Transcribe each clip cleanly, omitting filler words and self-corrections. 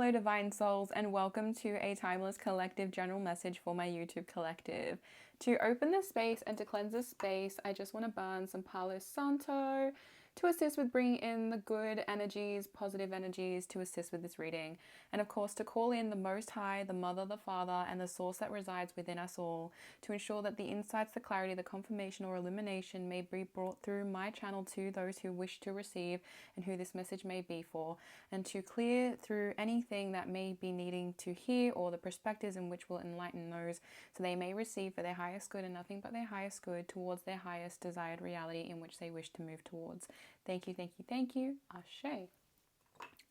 Hello Divine Souls, and welcome to a Timeless Collective general message for my YouTube collective. To open this space and to cleanse this space, I just want to burn some Palo Santo to assist with bringing in the good energies, positive energies to assist with this reading. And of course, to call in the Most High, the Mother, the Father, and the Source that resides within us all to ensure that the insights, the clarity, the confirmation or illumination may be brought through my channel to those who wish to receive and who this message may be for, and to clear through anything that may be needing to hear or the perspectives in which will enlighten those so they may receive for their highest good and nothing but their highest good towards their highest desired reality in which they wish to move towards. Thank you, thank you, thank you. Ashe.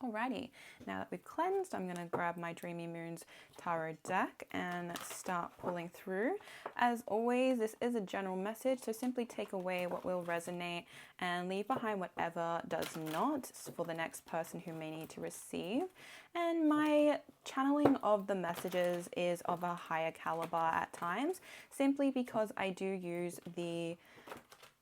Alrighty, now that we've cleansed, I'm going to grab my Dreamy Moons Tarot deck and start pulling through. As always, this is a general message, so simply take away what will resonate and leave behind whatever does not for the next person who may need to receive. And my channeling of the messages is of a higher caliber at times, simply because I do use the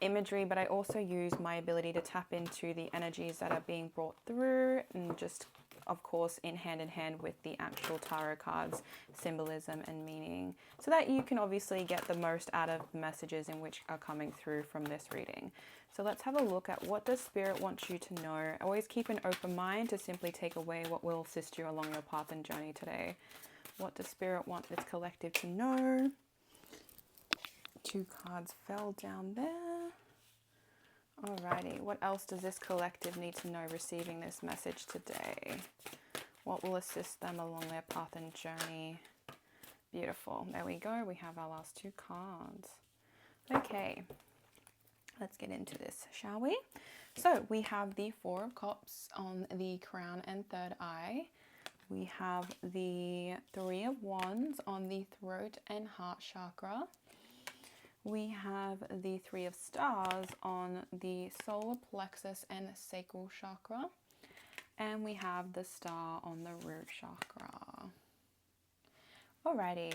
imagery, but I also use my ability to tap into the energies that are being brought through, and just of course in hand with the actual tarot cards symbolism and meaning, so that you can obviously get the most out of the messages in which are coming through from this reading. So let's have a look at what does Spirit want you to know. Always keep an open mind to simply take away what will assist you along your path and journey today. What does Spirit want this collective to know? 2 cards fell down there. Alrighty, what else does this collective need to know receiving this message today? What will assist them along their path and journey? Beautiful. There we go. We have our last 2 cards. Okay, let's get into this, shall we? So we have the 4 of Cups on the crown and third eye. We have the 3 of Wands on the throat and heart chakra. We have the 3 of Stars on the solar plexus and sacral chakra. And we have the star on the root chakra. Alrighty,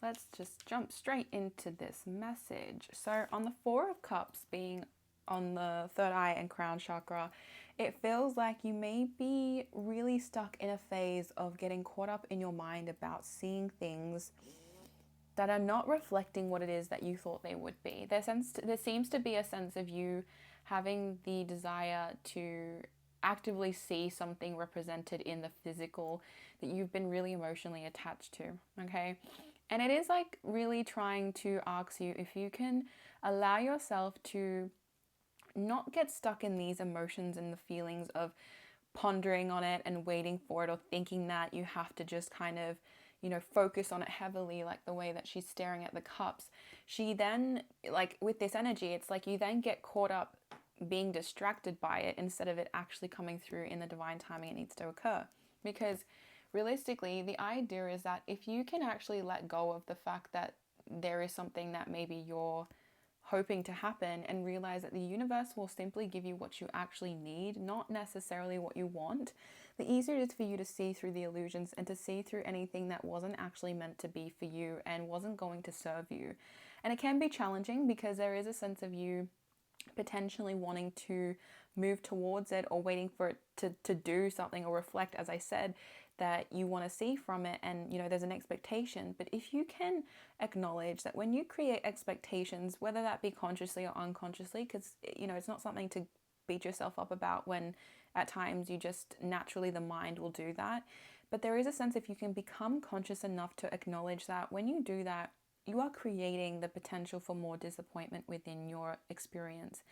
let's just jump straight into this message. So on the 4 of Cups being on the third eye and crown chakra, it feels like you may be really stuck in a phase of getting caught up in your mind about seeing things that are not reflecting what it is that you thought they would be. There seems to be a sense of you having the desire to actively see something represented in the physical that you've been really emotionally attached to, okay? And it is like really trying to ask you if you can allow yourself to not get stuck in these emotions and the feelings of pondering on it and waiting for it, or thinking that you have to just kind of, you know, focus on it heavily, like the way that she's staring at the cups. She then, like with this energy, it's like you then get caught up being distracted by it instead of it actually coming through in the divine timing it needs to occur. Because realistically, the idea is that if you can actually let go of the fact that there is something that maybe you're hoping to happen, and realize that the universe will simply give you what you actually need, not necessarily what you want, the easier it is for you to see through the illusions and to see through anything that wasn't actually meant to be for you and wasn't going to serve you. And it can be challenging because there is a sense of you potentially wanting to move towards it, or waiting for it to do something or reflect, as I said, that you want to see from it, and you know there's an expectation. But if you can acknowledge that when you create expectations, whether that be consciously or unconsciously, because you know it's not something to beat yourself up about when at times you just naturally, the mind will do that, but there is a sense if you can become conscious enough to acknowledge that when you do that, you are creating the potential for more disappointment within your experience,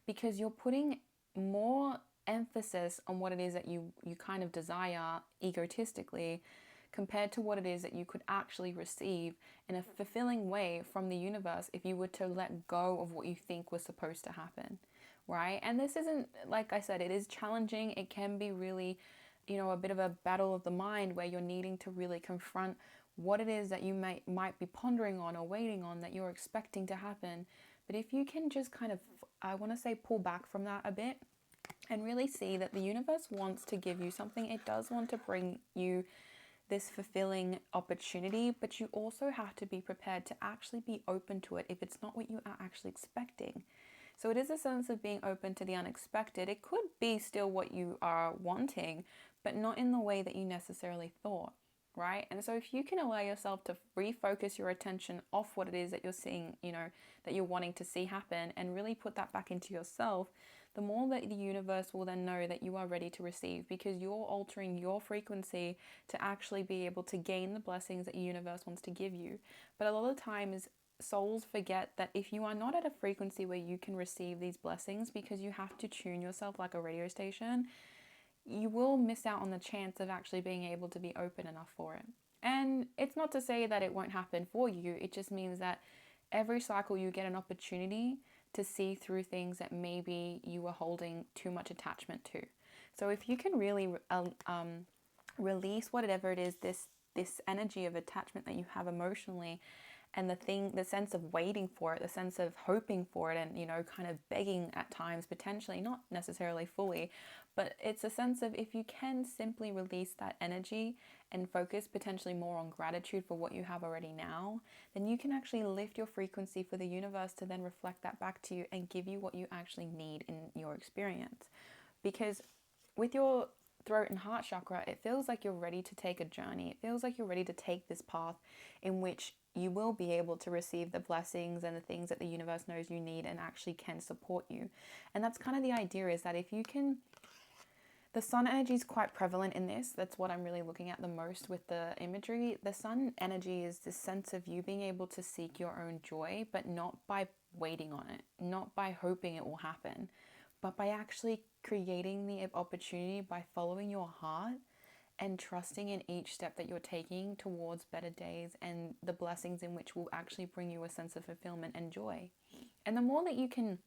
because you're putting more emphasis on what it is that you kind of desire egotistically, compared to what it is that you could actually receive in a fulfilling way from the universe if you were to let go of what you think was supposed to happen, right? And this isn't, like I said, it is challenging. It can be really, you know, a bit of a battle of the mind where you're needing to really confront what it is that you might be pondering on or waiting on that you're expecting to happen. But if you can just kind of, I want to say, pull back from that a bit and really see that the universe wants to give you something. It does want to bring you this fulfilling opportunity, but you also have to be prepared to actually be open to it if it's not what you are actually expecting. So it is a sense of being open to the unexpected. It could be still what you are wanting, but not in the way that you necessarily thought, right? And so if you can allow yourself to refocus your attention off what it is that you're seeing, that you're wanting to see happen, and really put that back into yourself, the more that the universe will then know that you are ready to receive, because you're altering your frequency to actually be able to gain the blessings that the universe wants to give you. But a lot of times souls forget that if you are not at a frequency where you can receive these blessings, because you have to tune yourself like a radio station, you will miss out on the chance of actually being able to be open enough for it. And it's not to say that it won't happen for you, it just means that every cycle you get an opportunity to see through things that maybe you were holding too much attachment to. So if you can really release whatever it is, this energy of attachment that you have emotionally, and the sense of waiting for it, the sense of hoping for it, and kind of begging at times, potentially not necessarily fully, but it's a sense of, if you can simply release that energy and focus potentially more on gratitude for what you have already now, then you can actually lift your frequency for the universe to then reflect that back to you and give you what you actually need in your experience. Because with your throat and heart chakra, it feels like you're ready to take a journey. It feels like you're ready to take this path in which you will be able to receive the blessings and the things that the universe knows you need and actually can support you. And that's kind of the idea, is that if you can, the sun energy is quite prevalent in this. That's what I'm really looking at the most with the imagery. The sun energy is this sense of you being able to seek your own joy, but not by waiting on it, not by hoping it will happen, but by actually creating the opportunity by following your heart and trusting in each step that you're taking towards better days and the blessings in which will actually bring you a sense of fulfillment and joy. And the more that you can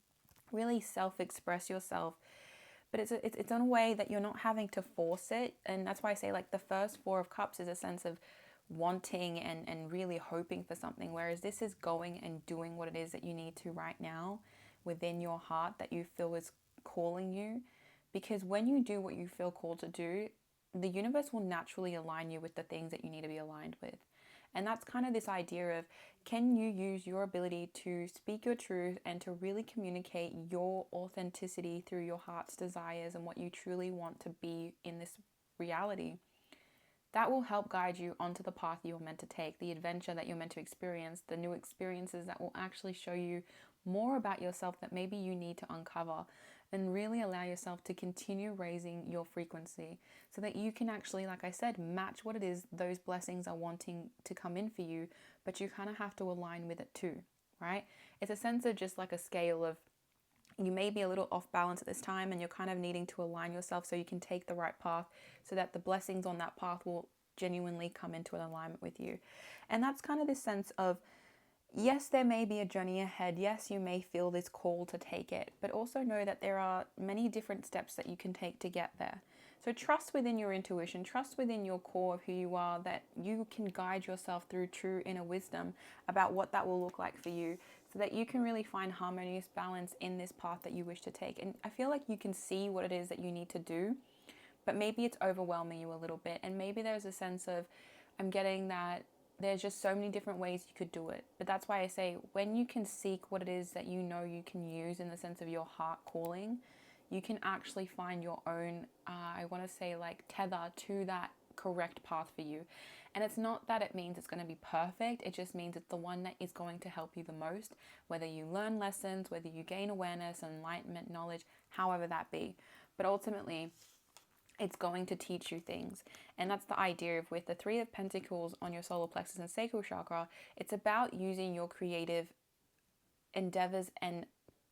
really self-express yourself, but it's in a way that you're not having to force it. And that's why I say, like, the first Four of Cups is a sense of wanting and really hoping for something, whereas this is going and doing what it is that you need to right now within your heart that you feel is calling you. Because when you do what you feel called to do, the universe will naturally align you with the things that you need to be aligned with. And that's kind of this idea of, can you use your ability to speak your truth and to really communicate your authenticity through your heart's desires and what you truly want to be in this reality? That will help guide you onto the path you're meant to take, the adventure that you're meant to experience, the new experiences that will actually show you more about yourself that maybe you need to uncover, and really allow yourself to continue raising your frequency so that you can actually, like I said, match what it is those blessings are wanting to come in for you, but you kind of have to align with it too, right? It's a sense of just like a scale of, you may be a little off balance at this time and you're kind of needing to align yourself so you can take the right path, so that the blessings on that path will genuinely come into an alignment with you. And that's kind of this sense of, yes, there may be a journey ahead. Yes, you may feel this call to take it, but also know that there are many different steps that you can take to get there. So trust within your intuition, trust within your core of who you are, that you can guide yourself through true inner wisdom about what that will look like for you, so that you can really find harmonious balance in this path that you wish to take. And I feel like you can see what it is that you need to do, but maybe it's overwhelming you a little bit. And maybe there's a sense of, I'm getting that there's just so many different ways you could do it. But that's why I say, when you can seek what it is that you know you can use in the sense of your heart calling, you can actually find your own, I want to say, like, tether to that correct path for you. And it's not that it means it's going to be perfect. It just means it's the one that is going to help you the most, whether you learn lessons, whether you gain awareness, enlightenment, knowledge, however that be. But ultimately, it's going to teach you things. And that's the idea of, with the Three of Pentacles on your solar plexus and sacral chakra, it's about using your creative endeavors and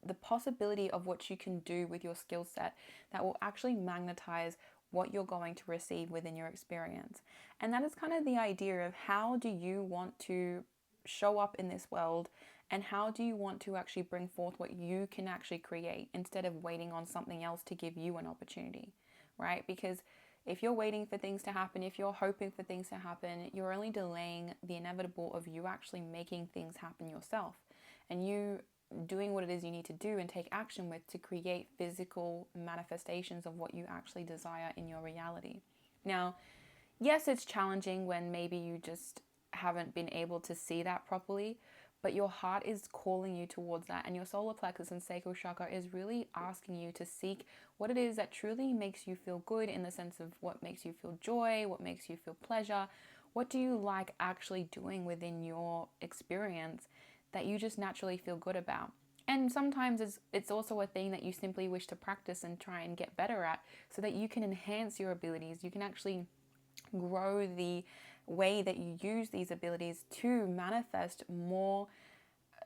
the possibility of what you can do with your skill set that will actually magnetize what you're going to receive within your experience. And that is kind of the idea of, how do you want to show up in this world, and how do you want to actually bring forth what you can actually create, instead of waiting on something else to give you an opportunity, right? Because if you're waiting for things to happen, if you're hoping for things to happen, you're only delaying the inevitable of you actually making things happen yourself, and you doing what it is you need to do and take action with to create physical manifestations of what you actually desire in your reality. Now, yes, it's challenging when maybe you just haven't been able to see that properly, but your heart is calling you towards that. And your solar plexus and sacral chakra is really asking you to seek what it is that truly makes you feel good, in the sense of what makes you feel joy, what makes you feel pleasure. What do you like actually doing within your experience that you just naturally feel good about? And sometimes it's also a thing that you simply wish to practice and try and get better at, so that you can enhance your abilities. You can actually grow the way that you use these abilities to manifest more,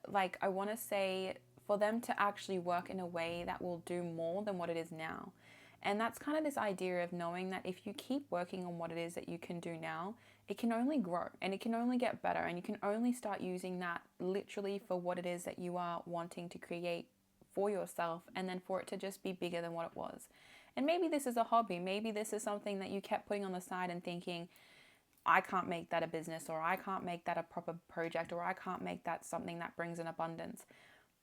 like, I want to say, for them to actually work in a way that will do more than what it is now. And that's kind of this idea of knowing that if you keep working on what it is that you can do now, it can only grow and it can only get better, and you can only start using that literally for what it is that you are wanting to create for yourself, and then for it to just be bigger than what it was. And maybe this is a hobby, maybe this is something that you kept putting on the side and thinking, I can't make that a business, or I can't make that a proper project, or I can't make that something that brings an abundance.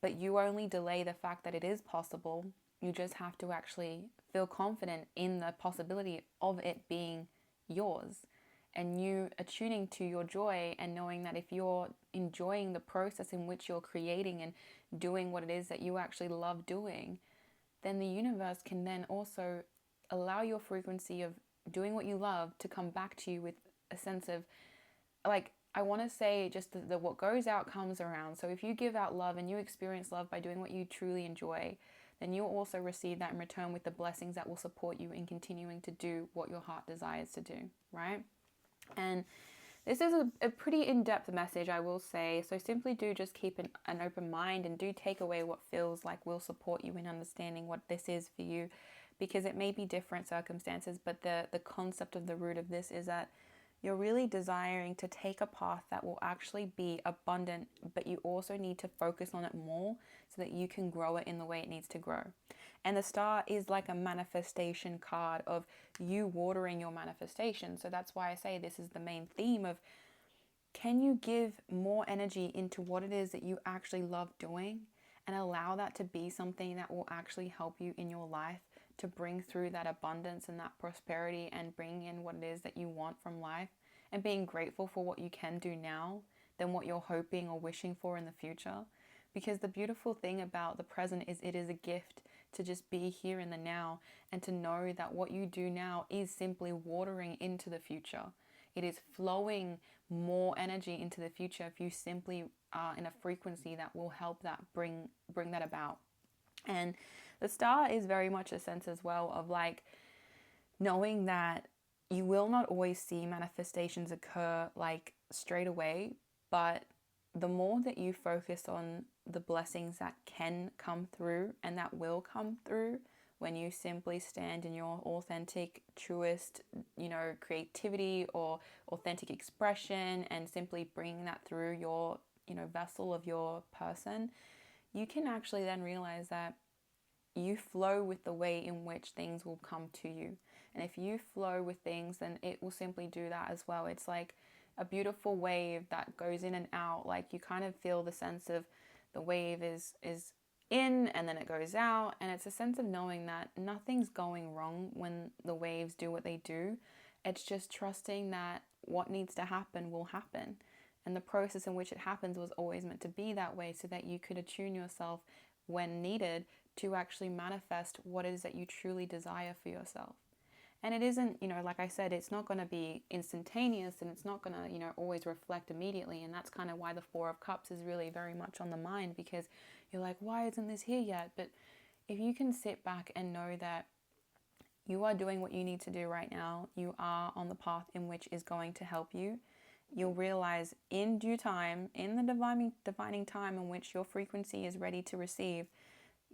But you only delay the fact that it is possible. You just have to actually feel confident in the possibility of it being yours, and you attuning to your joy and knowing that if you're enjoying the process in which you're creating and doing what it is that you actually love doing, then the universe can then also allow your frequency of doing what you love to come back to you with a sense of, like, I want to say just that what goes out comes around. So if you give out love and you experience love by doing what you truly enjoy, then you'll also receive that in return with the blessings that will support you in continuing to do what your heart desires to do, right? And this is a pretty in-depth message, I will say. So simply do just keep an open mind, and do take away what feels like will support you in understanding what this is for you, because it may be different circumstances, but the concept of the root of this is that you're really desiring to take a path that will actually be abundant, but you also need to focus on it more so that you can grow it in the way it needs to grow. And the star is like a manifestation card of you watering your manifestation. So that's why I say this is the main theme of, can you give more energy into what it is that you actually love doing, and allow that to be something that will actually help you in your life to bring through that abundance and that prosperity, and bring in what it is that you want from life, and being grateful for what you can do now than what you're hoping or wishing for in the future. Because the beautiful thing about the present is it is a gift to just be here in the now, and to know that what you do now is simply watering into the future. It is flowing more energy into the future if you simply are in a frequency that will help that bring that about. And the star is very much a sense as well of, like, knowing that you will not always see manifestations occur like straight away, but the more that you focus on the blessings that can come through and that will come through when you simply stand in your authentic, truest, creativity or authentic expression, and simply bring that through your, vessel of your person, you can actually then realize that you flow with the way in which things will come to you. And if you flow with things, then it will simply do that as well. It's like a beautiful wave that goes in and out. Like, you kind of feel the sense of the wave is in and then it goes out. And it's a sense of knowing that nothing's going wrong when the waves do what they do. It's just trusting that what needs to happen will happen. And the process in which it happens was always meant to be that way, so that you could attune yourself when needed to actually manifest what it is that you truly desire for yourself. And it isn't, like I said, it's not going to be instantaneous, and it's not going to, always reflect immediately. And that's kind of why the Four of Cups is really very much on the mind, because you're like, why isn't this here yet? But if you can sit back and know that you are doing what you need to do right now, you are on the path in which is going to help you, you'll realize in due time, in the divining time in which your frequency is ready to receive,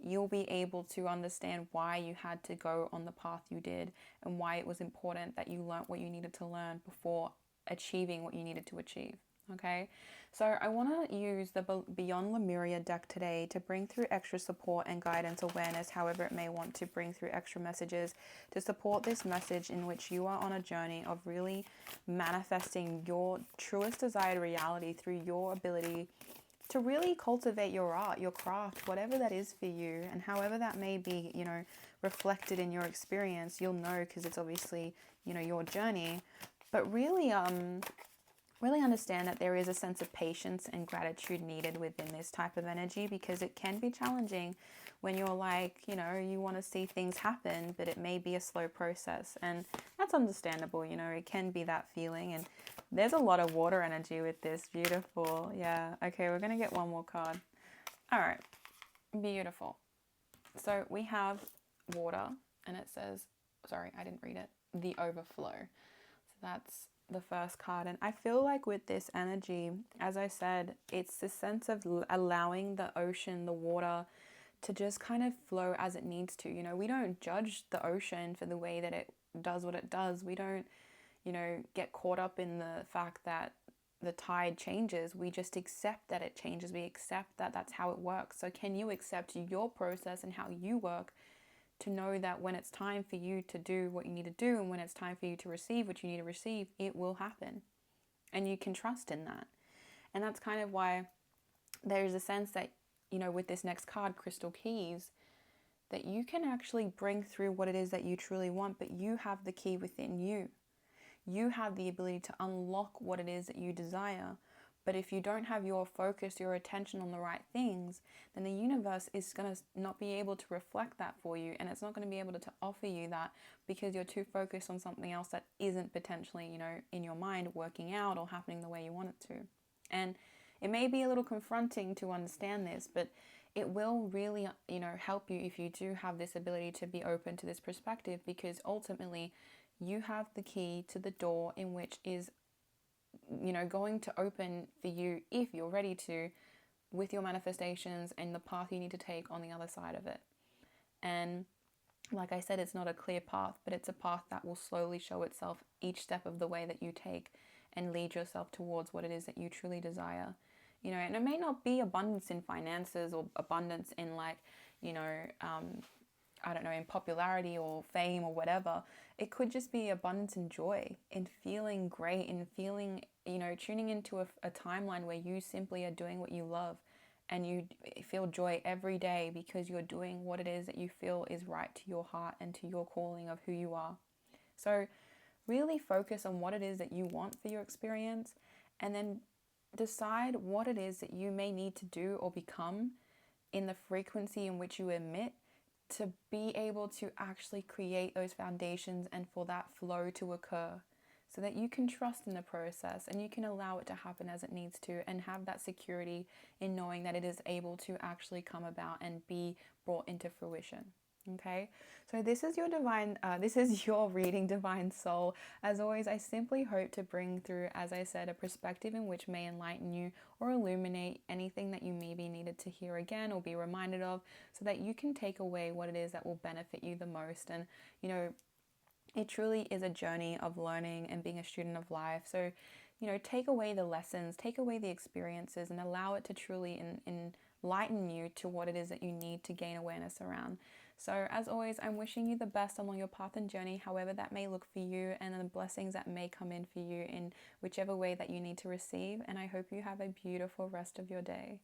you'll be able to understand why you had to go on the path you did, and why it was important that you learnt what you needed to learn before achieving what you needed to achieve. Okay, so I want to use the Beyond Lemuria deck today to bring through extra support and guidance, awareness, however it may want to bring through extra messages to support this message in which you are on a journey of really manifesting your truest desired reality through your ability to really cultivate your art, your craft, whatever that is for you, and however that may be, reflected in your experience, you'll know, because it's obviously, your journey. But really, really understand that there is a sense of patience and gratitude needed within this type of energy, because it can be challenging when you're like, you want to see things happen, but it may be a slow process. And that's understandable, it can be that feeling. And there's a lot of water energy with this. Beautiful. Yeah. Okay, we're going to get one more card. All right. Beautiful. So we have water, and it says, sorry, I didn't read it, the overflow. So that's the first card. And I feel like with this energy, as I said, it's this sense of allowing the ocean, the water, to just kind of flow as it needs to. We don't judge the ocean for the way that it does what it does. We don't, get caught up in the fact that the tide changes. We just accept that it changes. We accept that that's how it works. So can you accept your process and how you work, to know that when it's time for you to do what you need to do, and when it's time for you to receive what you need to receive, it will happen. And you can trust in that. And that's kind of why there's a sense that, with this next card, Crystal Keys, that you can actually bring through what it is that you truly want, but you have the key within you. You have the ability to unlock what it is that you desire. But if you don't have your focus, your attention on the right things, then the universe is going to not be able to reflect that for you. And it's not going to be able to offer you that, because you're too focused on something else that isn't potentially, in your mind working out or happening the way you want it to. And it may be a little confronting to understand this, but it will really, help you if you do have this ability to be open to this perspective, because ultimately you have the key to the door in which is, going to open for you, if you're ready to, with your manifestations and the path you need to take on the other side of it. And like I said, it's not a clear path, but it's a path that will slowly show itself each step of the way that you take, and lead yourself towards what it is that you truly desire. And it may not be abundance in finances, or abundance in I don't know, in popularity or fame or whatever. It could just be abundance in joy, in feeling great, in feeling, tuning into a timeline where you simply are doing what you love, and you feel joy every day because you're doing what it is that you feel is right to your heart and to your calling of who you are. So really focus on what it is that you want for your experience, and then decide what it is that you may need to do or become in the frequency in which you emit, to be able to actually create those foundations and for that flow to occur, so that you can trust in the process and you can allow it to happen as it needs to, and have that security in knowing that it is able to actually come about and be brought into fruition. Okay, so this is your reading, Divine Soul. As always, I simply hope to bring through, as I said, a perspective in which may enlighten you or illuminate anything that you maybe needed to hear again or be reminded of, so that you can take away what it is that will benefit you the most. And it truly is a journey of learning and being a student of life. So take away the lessons, take away the experiences, and allow it to truly enlighten you to what it is that you need to gain awareness around. So as always, I'm wishing you the best along your path and journey, however that may look for you, and the blessings that may come in for you in whichever way that you need to receive. And I hope you have a beautiful rest of your day.